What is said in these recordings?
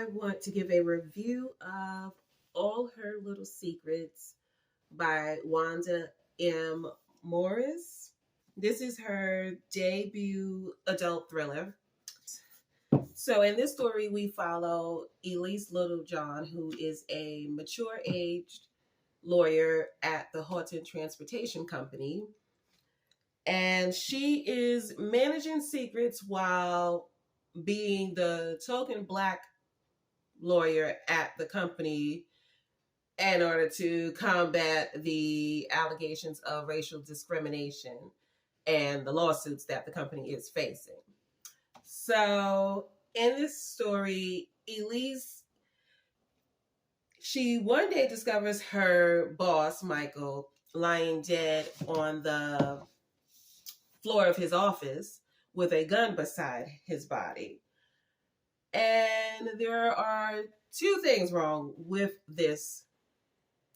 I want to give a review of All Her Little Secrets by Wanda M. Morris. This is her debut adult thriller. So, in this story, we follow Elise Littlejohn, who is a mature aged lawyer at the Horton Transportation Company. And she is managing secrets while being the token Black lawyer at the company in order to combat the allegations of racial discrimination and the lawsuits that the company is facing. So, in this story, Elise, she one day discovers her boss, Michael, lying dead on the floor of his office with a gun beside his body. And there are two things wrong with this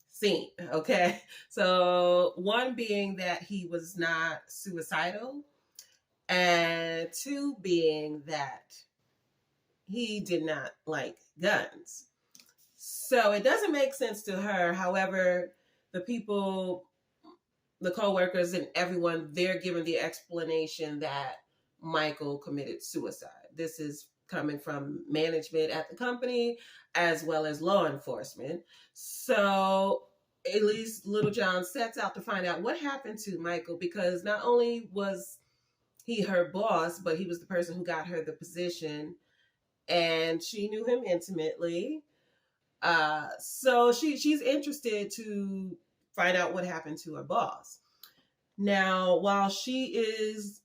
scene, okay? So, one being that he was not suicidal, and two being that he did not like guns. So, it doesn't make sense to her. However, the people, the co-workers and everyone, they're given the explanation that Michael committed suicide. This is coming from management at the company as well as law enforcement. So Elise Littlejohn sets out to find out what happened to Michael, because not only was he her boss, but he was the person who got her the position, and she knew him intimately. So she's interested to find out what happened to her boss. Now, while she is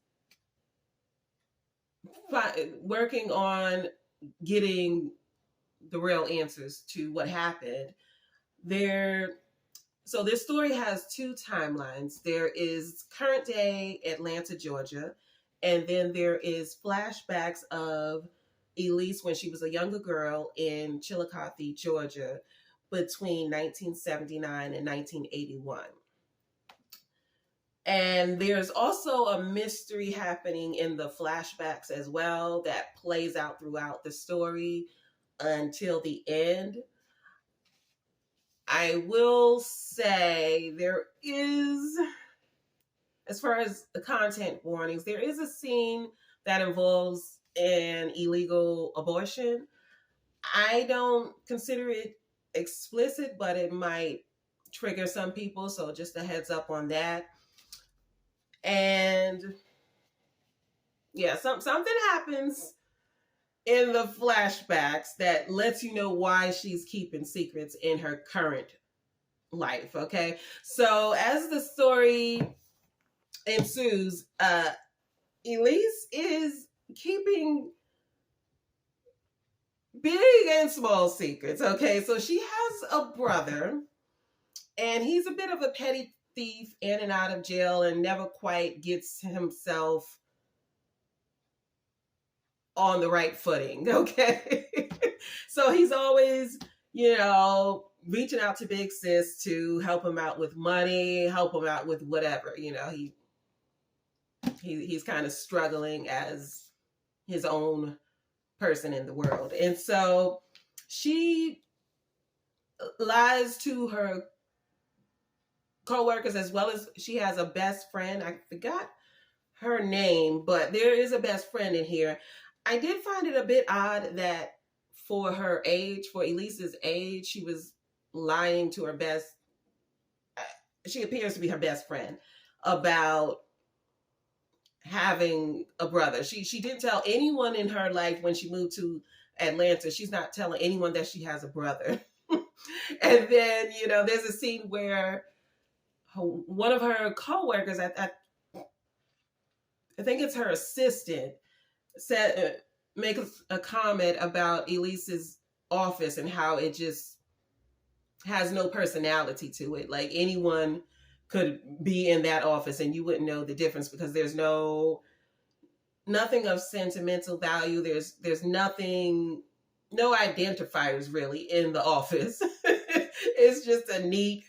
working on getting the real answers to what happened, so this story has two timelines. There is current day Atlanta, Georgia, and then there is flashbacks of Elise when she was a younger girl in Chillicothe, Georgia, between 1979 and 1981. And there's also a mystery happening in the flashbacks as well that plays out throughout the story until the end. I will say there is, as far as the content warnings, there is a scene that involves an illegal abortion. I don't consider it explicit, but it might trigger some people, so just a heads up on that. And yeah, something happens in the flashbacks that lets you know why she's keeping secrets in her current life. Okay, so as the story ensues, Elise is keeping big and small secrets. Okay, so she has a brother, and he's a bit of a petty thief, in and out of jail, and never quite gets himself on the right footing. Okay. So he's always, reaching out to Big Sis to help him out with money, help him out with whatever. He's kind of struggling as his own person in the world. And so she lies to her co-workers, as well as she has a best friend. I forgot her name, but there is a best friend in here. I did find it a bit odd that for her age, for Elise's age, she was lying to her she appears to be her best friend, about having a brother. She didn't tell anyone in her life when she moved to Atlanta. She's not telling anyone that she has a brother. And then, there's a scene where one of her co-workers, I think it's her assistant, makes a comment about Elise's office and how it just has no personality to it. Like, anyone could be in that office and you wouldn't know the difference, because there's nothing of sentimental value. There's nothing, no identifiers really in the office. It's just a neat,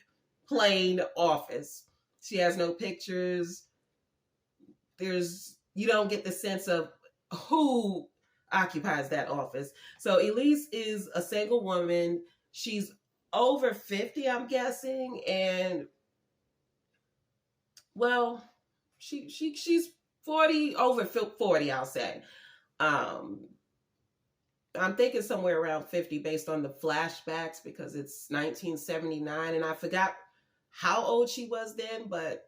plain office. She has no pictures. You don't get the sense of who occupies that office. So Elise is a single woman. She's over 50, I'm guessing, and well, she's 40, over 40, I'll say. Um, I'm thinking somewhere around 50 based on the flashbacks because it's 1979 and I forgot how old she was then, but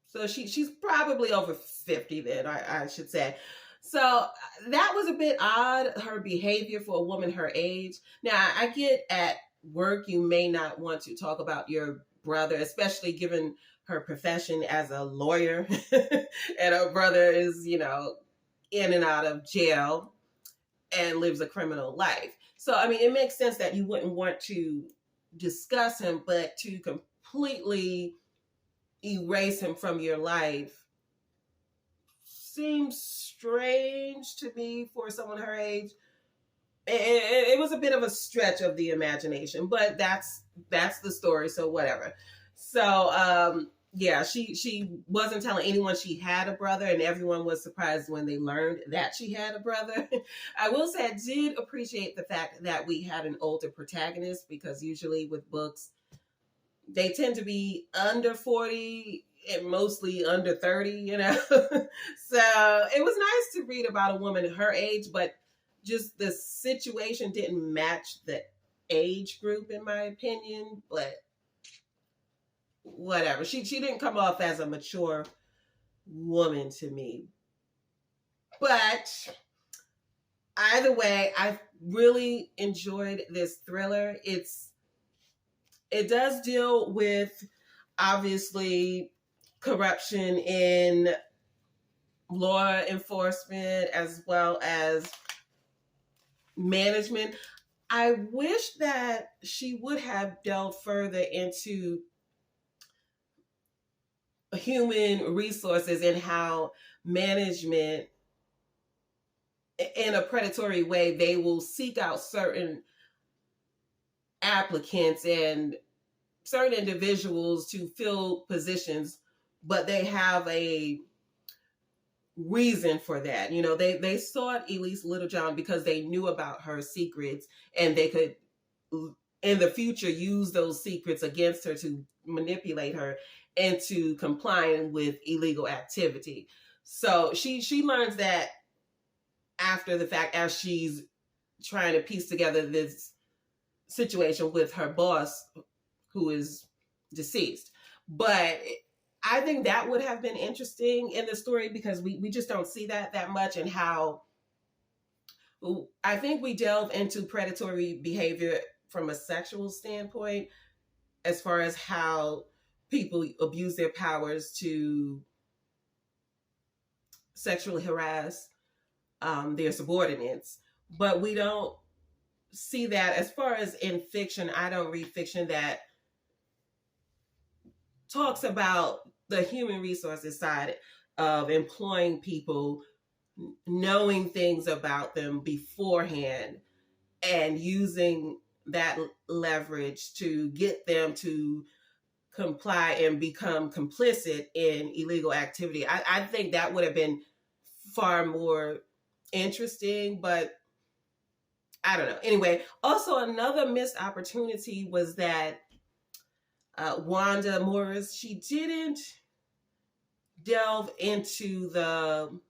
so she's probably over 50 then, I should say. So that was a bit odd, her behavior for a woman her age. Now, I get at work you may not want to talk about your brother, especially given her profession as a lawyer, and her brother is, in and out of jail and lives a criminal life. So, I mean, it makes sense that you wouldn't want to discuss him, but to completely erase him from your life seems strange to me for someone her age. It was a bit of a stretch of the imagination, but that's the story, so whatever. So yeah, she wasn't telling anyone she had a brother, and everyone was surprised when they learned that she had a brother. I will say I did appreciate the fact that we had an older protagonist, because usually with books they tend to be under 40 and mostly under 30, So it was nice to read about a woman her age, but just the situation didn't match the age group, in my opinion. But whatever. She didn't come off as a mature woman to me. But either way, I really enjoyed this thriller. It does deal with, obviously, corruption in law enforcement as well as management. I wish that she would have delved further into human resources and how management, in a predatory way, they will seek out certain applicants and certain individuals to fill positions, but they have a reason for that. They sought Elise Littlejohn because they knew about her secrets, and they could in the future use those secrets against her to manipulate her into complying with illegal activity. So she learns that after the fact, as she's trying to piece together this situation with her boss, who is deceased. But I think that would have been interesting in the story, because we just don't see that much, and how I think we delve into predatory behavior from a sexual standpoint, as far as how people abuse their powers to sexually harass their subordinates. But we don't see that, as far as in fiction. I don't read fiction that talks about the human resources side of employing people, knowing things about them beforehand, and using that leverage to get them to comply and become complicit in illegal activity. I think that would have been far more interesting, but I don't know. Anyway, also another missed opportunity was that Wanda Morris, she didn't delve into the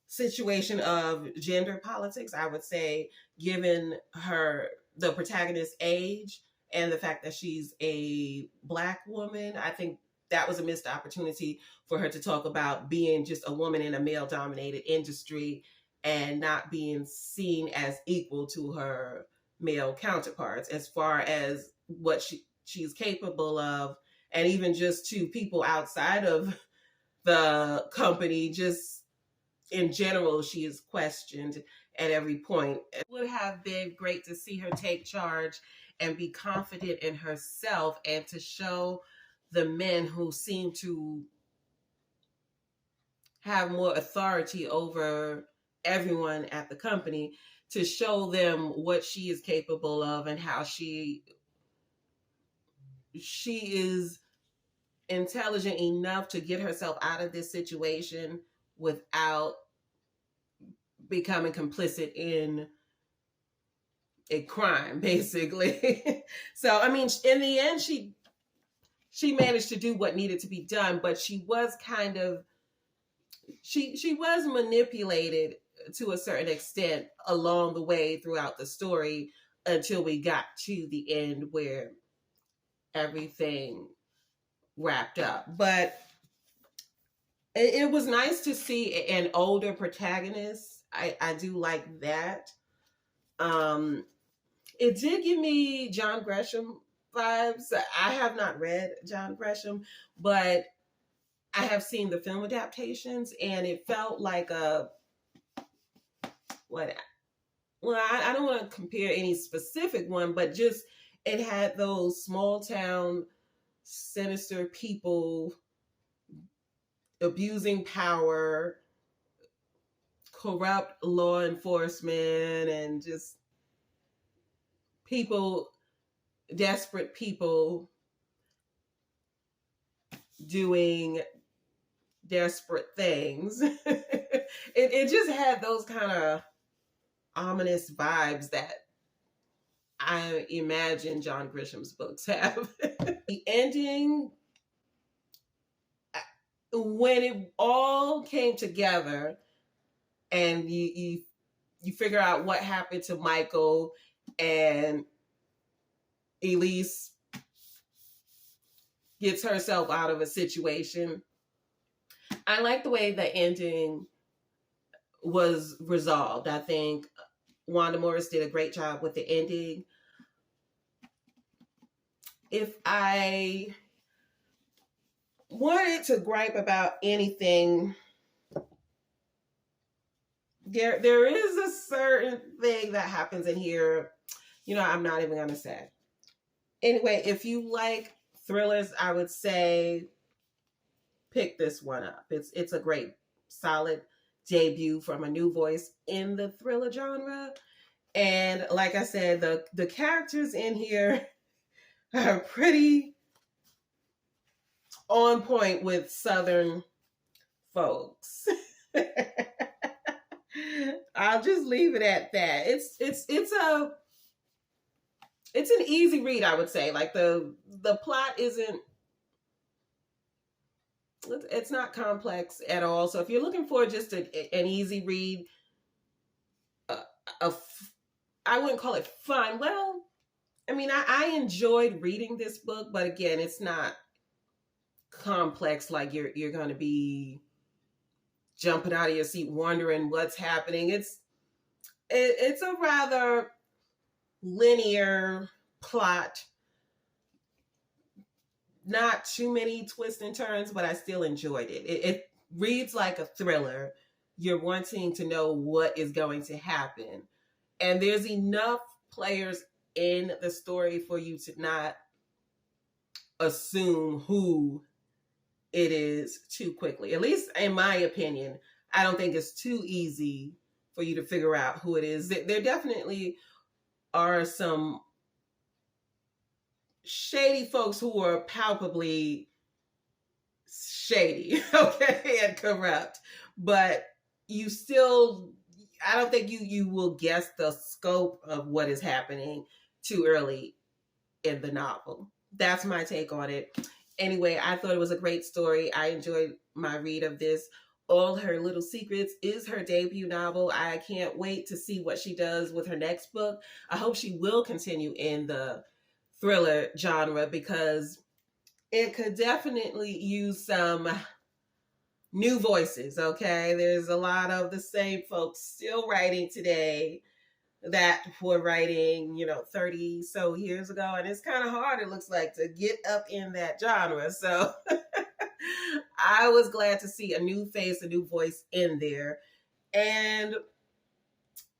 situation of gender politics, I would say, given the protagonist's age and the fact that she's a Black woman. I think that was a missed opportunity for her to talk about being just a woman in a male-dominated industry and not being seen as equal to her male counterparts, as far as what she's capable of, and even just to people outside of the company. Just in general, she is questioned at every point. It would have been great to see her take charge and be confident in herself, and to show the men who seem to have more authority over everyone at the company, to show them what she is capable of, and how she is intelligent enough to get herself out of this situation without becoming complicit in a crime, basically. So, I mean, in the end, she managed to do what needed to be done, but she was kind of she was manipulated to a certain extent along the way throughout the story until we got to the end where everything wrapped up. But it was nice to see an older protagonist. I do like that. It did give me John Gresham vibes. I have not read John Gresham, but I have seen the film adaptations, and it felt like a what? Well, I don't want to compare any specific one, but just it had those small town, sinister people abusing power, corrupt law enforcement, and just people, desperate people doing desperate things. It just had those kind of ominous vibes that I imagine John Grisham's books have. The ending, when it all came together and you figure out what happened to Michael and Elise gets herself out of a situation. I like the way the ending was resolved. I think Wanda Morris did a great job with the ending. If I wanted to gripe about anything, there is a certain thing that happens in here. I'm not even gonna say. Anyway, if you like thrillers, I would say pick this one up. It's a great, solid debut from a new voice in the thriller genre. And like I said, the characters in here are pretty on point with Southern folks. I'll just leave it at that. It's an easy read, I would say. Like the plot isn't, it's not complex at all. So if you're looking for just an easy read, I wouldn't call it fun. Well, I mean, I enjoyed reading this book, but again, it's not complex. Like you're going to be jumping out of your seat, wondering what's happening. It's a rather linear plot. Not too many twists and turns, but I still enjoyed it. It reads like a thriller. You're wanting to know what is going to happen. And there's enough players in the story for you to not assume who it is too quickly. At least in my opinion, I don't think it's too easy for you to figure out who it is. There definitely are some shady folks who are palpably shady, okay, and corrupt. But I don't think you will guess the scope of what is happening too early in the novel. That's my take on it. Anyway, I thought it was a great story. I enjoyed my read of this. All Her Little Secrets is her debut novel. I can't wait to see what she does with her next book. I hope she will continue in the thriller genre because it could definitely use some new voices, okay? There's a lot of the same folks still writing today that were writing, 30 so years ago. And it's kind of hard, it looks like, to get up in that genre. So I was glad to see a new face, a new voice in there. And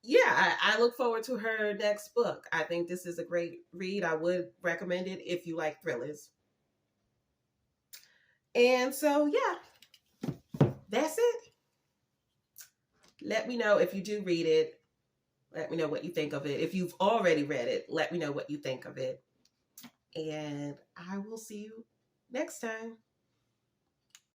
yeah, I look forward to her next book. I think this is a great read. I would recommend it if you like thrillers. And so, yeah, that's it. Let me know if you do read it. Let me know what you think of it. If you've already read it, let me know what you think of it. And I will see you next time.